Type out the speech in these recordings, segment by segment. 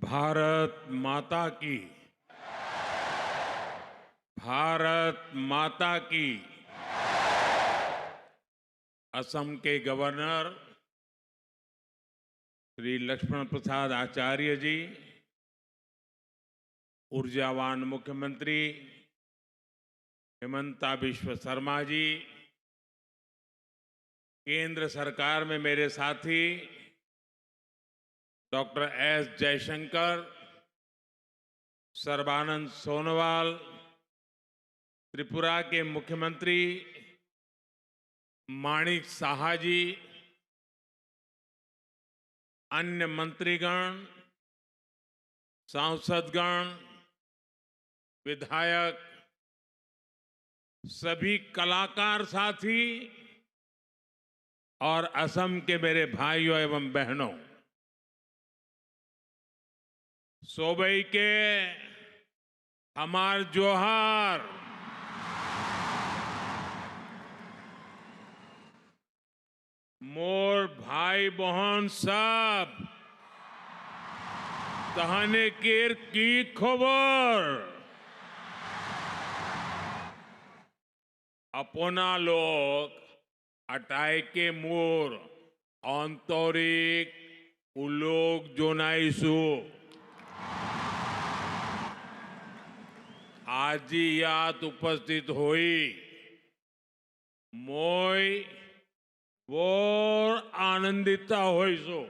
भारत माता की। भारत माता की। असम के गवर्नर श्री लक्ष्मण प्रसाद आचार्य जी, ऊर्जावान मुख्यमंत्री हिमंता बिश्व शर्मा जी, केंद्र सरकार में मेरे साथी डॉक्टर एस जयशंकर, सर्बानंद सोनोवाल, त्रिपुरा के मुख्यमंत्री माणिक साहा जी, अन्य मंत्रीगण, सांसदगण, विधायक, सभी कलाकार साथी और असम के मेरे भाइयों एवं बहनों, सोबई के हमार जोहार। मोर भाई बहन सब तहने केर की खबर। अपना लोग अटाई के मोर आंतरिक उलोक जोनाइसु आज यात उपस्थित हुई मोय और आनंदिता होइसो।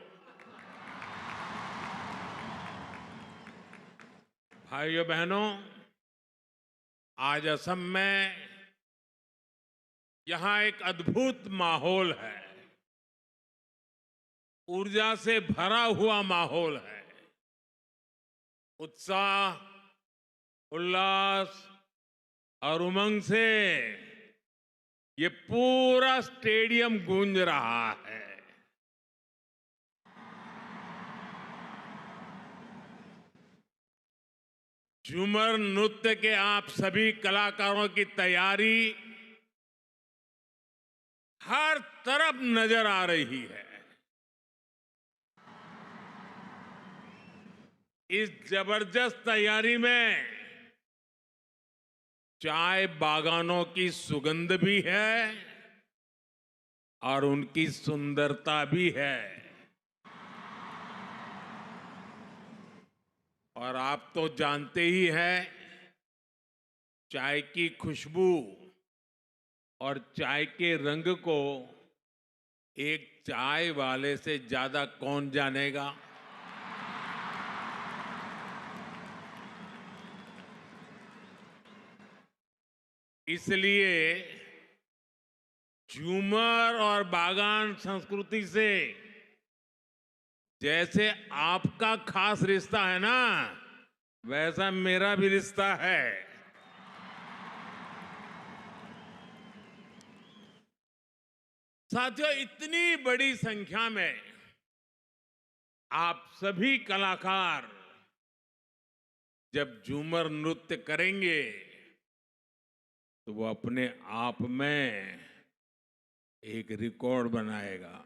भाइयों बहनों, आज असम में यहां एक अद्भुत माहौल है, ऊर्जा से भरा हुआ माहौल है। उत्साह, उल्लास और उमंग से ये पूरा स्टेडियम गूंज रहा है। झूमर नृत्य के आप सभी कलाकारों की तैयारी हर तरफ नजर आ रही है। इस जबरदस्त तैयारी में चाय बागानों की सुगंध भी है और उनकी सुंदरता भी है। और आप तो जानते ही हैं, चाय की खुशबू और चाय के रंग को एक चाय वाले से ज्यादा कौन जानेगा। इसलिए झूमर और बागान संस्कृति से जैसे आपका खास रिश्ता है ना, वैसा मेरा भी रिश्ता है। साथियों, इतनी बड़ी संख्या में आप सभी कलाकार जब झूमर नृत्य करेंगे तो वो अपने आप में एक रिकॉर्ड बनाएगा।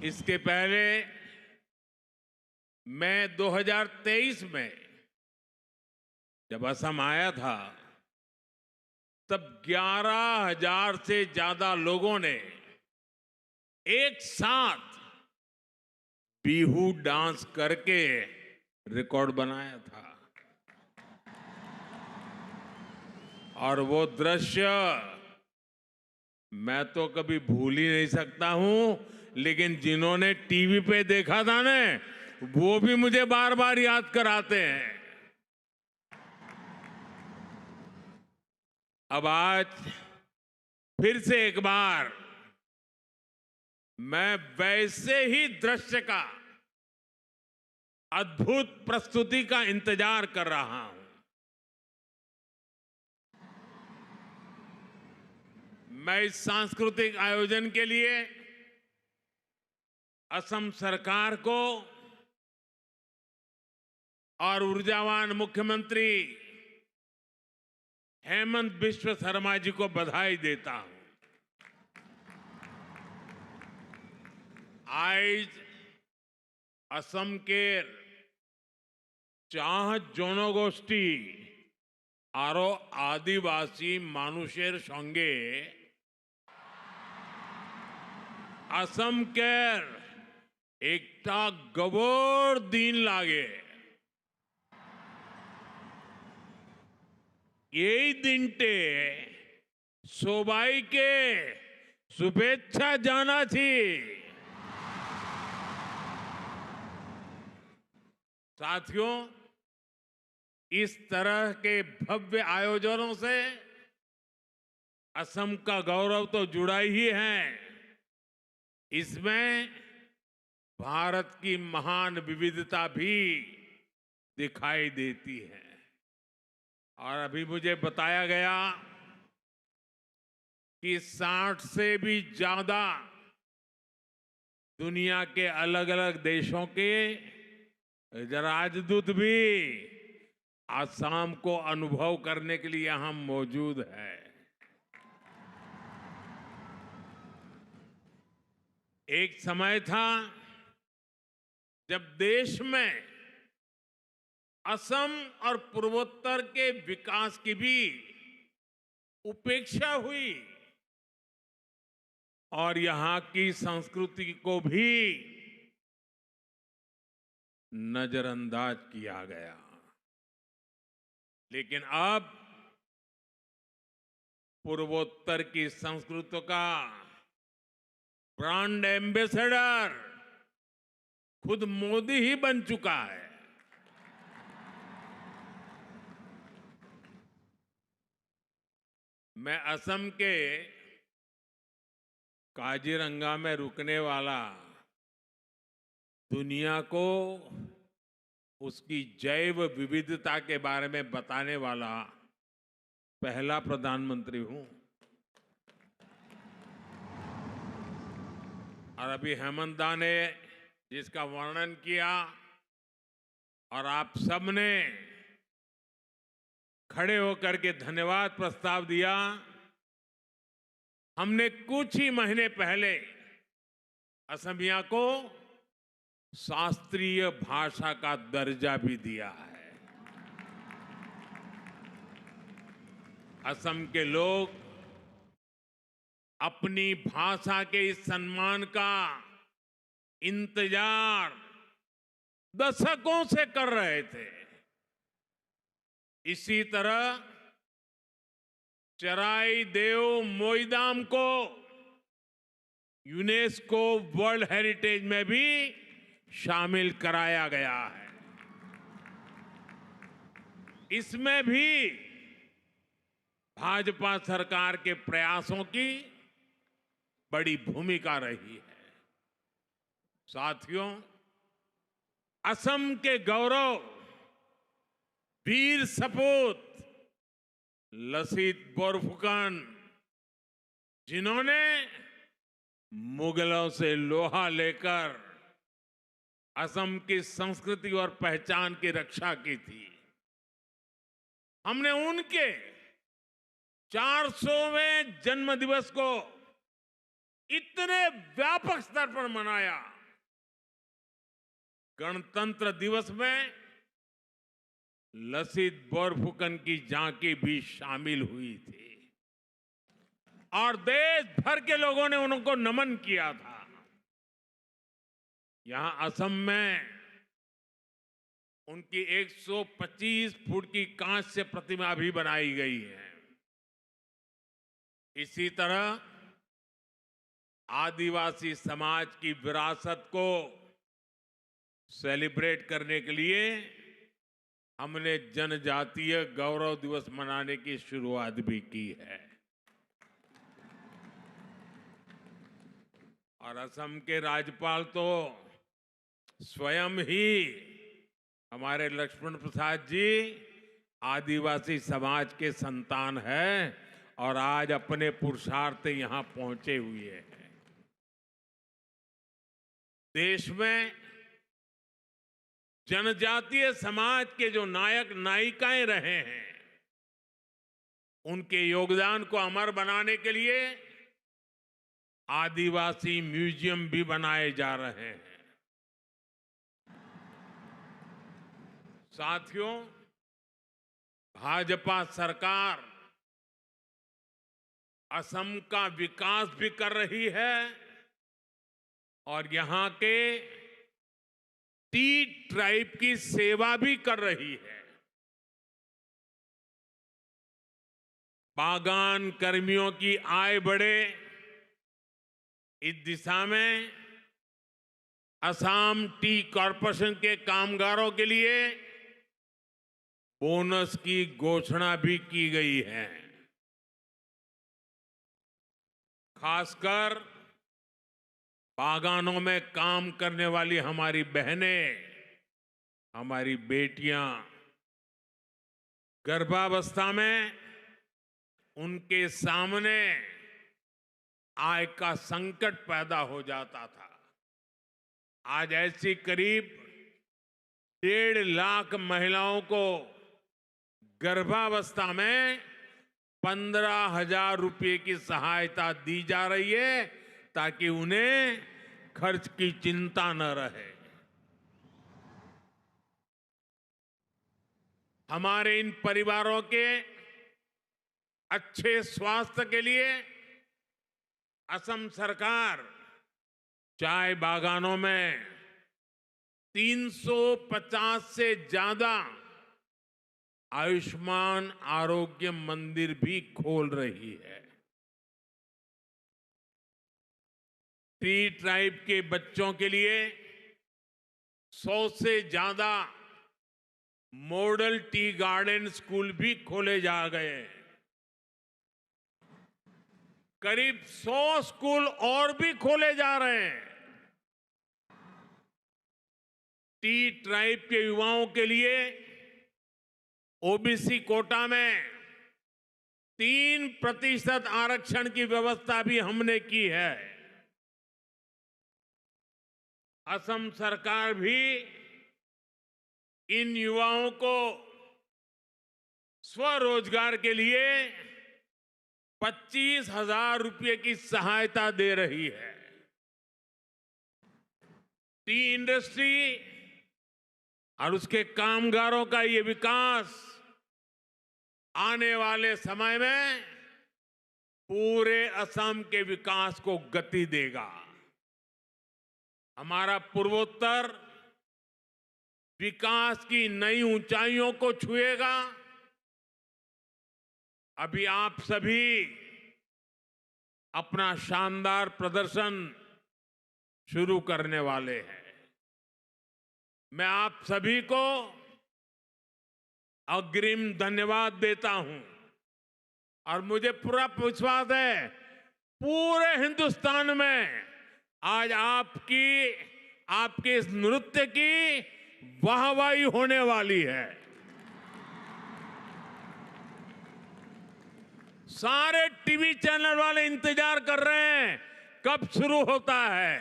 इसके पहले मैं 2023 में जब असम आया था, तब 11,000 से ज्यादा लोगों ने एक साथ बिहू डांस करके रिकॉर्ड बनाया था। और वो दृश्य मैं तो कभी भूल ही नहीं सकता हूं, लेकिन जिन्होंने टीवी पे देखा था ना, वो भी मुझे बार बार याद कराते हैं। अब आज फिर से एक बार मैं वैसे ही दृश्य का, अद्भुत प्रस्तुति का इंतजार कर रहा हूं। मैं इस सांस्कृतिक आयोजन के लिए असम सरकार को और ऊर्जावान मुख्यमंत्री हेमंत बिश्व शर्मा जी को बधाई देता हूं। आज असम के चाह जनगोष्ठी आरो आदिवासी मानुषेर संगे असम केर एकटा गबोर दिन लागे यही दिनटे सबाई के शुभेच्छा जाना थी। साथियों, इस तरह के भव्य आयोजनों से असम का गौरव तो जुड़ा ही है, इसमें भारत की महान विविधता भी दिखाई देती है। और अभी मुझे बताया गया कि 60 से भी ज्यादा दुनिया के अलग अलग देशों के राजदूत भी असम को अनुभव करने के लिए यहां मौजूद है। एक समय था जब देश में असम और पूर्वोत्तर के विकास की भी उपेक्षा हुई और यहां की संस्कृति को भी नजरअंदाज किया गया। लेकिन अब पूर्वोत्तर की संस्कृति का ब्रांड एम्बेसडर खुद मोदी ही बन चुका है। मैं असम के काजीरंगा में रुकने वाला दुनिया को उसकी जैव विविधता के बारे में बताने वाला पहला प्रधानमंत्री हूं। और अभी हेमंत दा ने जिसका वर्णन किया और आप सबने खड़े होकर के धन्यवाद प्रस्ताव दिया, हमने कुछ ही महीने पहले असमिया को शास्त्रीय भाषा का दर्जा भी दिया है। असम के लोग अपनी भाषा के इस सम्मान का इंतजार दशकों से कर रहे थे। इसी तरह चराई देव मोईदाम को यूनेस्को वर्ल्ड हेरिटेज में भी शामिल कराया गया है। इसमें भी भाजपा सरकार के प्रयासों की बड़ी भूमिका रही है। साथियों, असम के गौरव वीर सपूत लसित बोरफुकन, जिन्होंने मुगलों से लोहा लेकर असम की संस्कृति और पहचान की रक्षा की थी। हमने उनके 400वें जन्म दिवस को इतने व्यापक स्तर पर मनाया। गणतंत्र दिवस में लसित बोरफुकन की झांकी भी शामिल हुई थी और देश भर के लोगों ने उनको नमन किया था। यहां असम में उनकी 125 फुट की कांस्य प्रतिमा भी बनाई गई है। इसी तरह आदिवासी समाज की विरासत को सेलिब्रेट करने के लिए हमने जनजातीय गौरव दिवस मनाने की शुरुआत भी की है। और असम के राज्यपाल तो स्वयं ही हमारे लक्ष्मण प्रसाद जी आदिवासी समाज के संतान हैं और आज अपने पुरुषार्थ यहां पहुंचे हुए हैं। देश में जनजातीय समाज के जो नायक नायिकाएं रहे हैं, उनके योगदान को अमर बनाने के लिए आदिवासी म्यूजियम भी बनाए जा रहे हैं। साथियों, भाजपा सरकार असम का विकास भी कर रही है और यहां के टी ट्राइब की सेवा भी कर रही है। बागान कर्मियों की आय बढ़े, इस दिशा में असम टी कॉरपोरेशन के कामगारों के लिए बोनस की घोषणा भी की गई है। खासकर बागानों में काम करने वाली हमारी बहनें, हमारी बेटियां, गर्भावस्था में उनके सामने आय का संकट पैदा हो जाता था। आज ऐसी करीब 1.5 लाख महिलाओं को गर्भावस्था में 15,000 रुपये की सहायता दी जा रही है ताकि उन्हें खर्च की चिंता न रहे। हमारे इन परिवारों के अच्छे स्वास्थ्य के लिए असम सरकार चाय बागानों में 350 से ज्यादा आयुष्मान आरोग्य मंदिर भी खोल रही है। टी ट्राइब के बच्चों के लिए 100 से ज्यादा मॉडल टी गार्डन स्कूल भी खोले जा गए। करीब 100 स्कूल और भी खोले जा रहे हैं। टी ट्राइब के युवाओं के लिए ओबीसी कोटा में 3% आरक्षण की व्यवस्था भी हमने की है। असम सरकार भी इन युवाओं को स्वरोजगार के लिए 25,000 रुपये की सहायता दे रही है। टी इंडस्ट्री और उसके कामगारों का ये विकास आने वाले समय में पूरे असम के विकास को गति देगा। हमारा पूर्वोत्तर विकास की नई ऊंचाइयों को छुएगा। अभी आप सभी अपना शानदार प्रदर्शन शुरू करने वाले हैं। मैं आप सभी को अग्रिम धन्यवाद देता हूं और मुझे पूरा विश्वास है पूरे हिंदुस्तान में आज आपके इस नृत्य की वाहवाही होने वाली है। सारे टीवी चैनल वाले इंतजार कर रहे हैं कब शुरू होता है।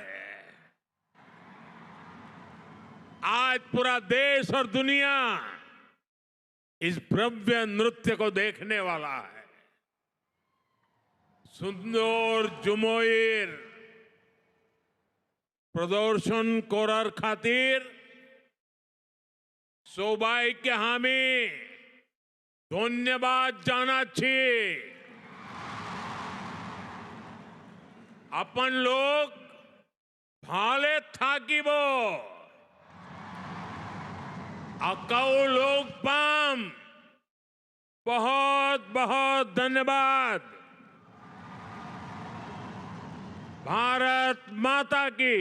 आज पूरा देश और दुनिया इस भव्य नृत्य को देखने वाला है। सुंदर जुमोइर प्रदर्शन कोरार खातिर सौभाग्य हामी धन्यवाद जानाচ্ছি। अपन लोग भाले থাকিব अकाउ लोग पाम। बहुत बहुत धन्यवाद। भारत माता की।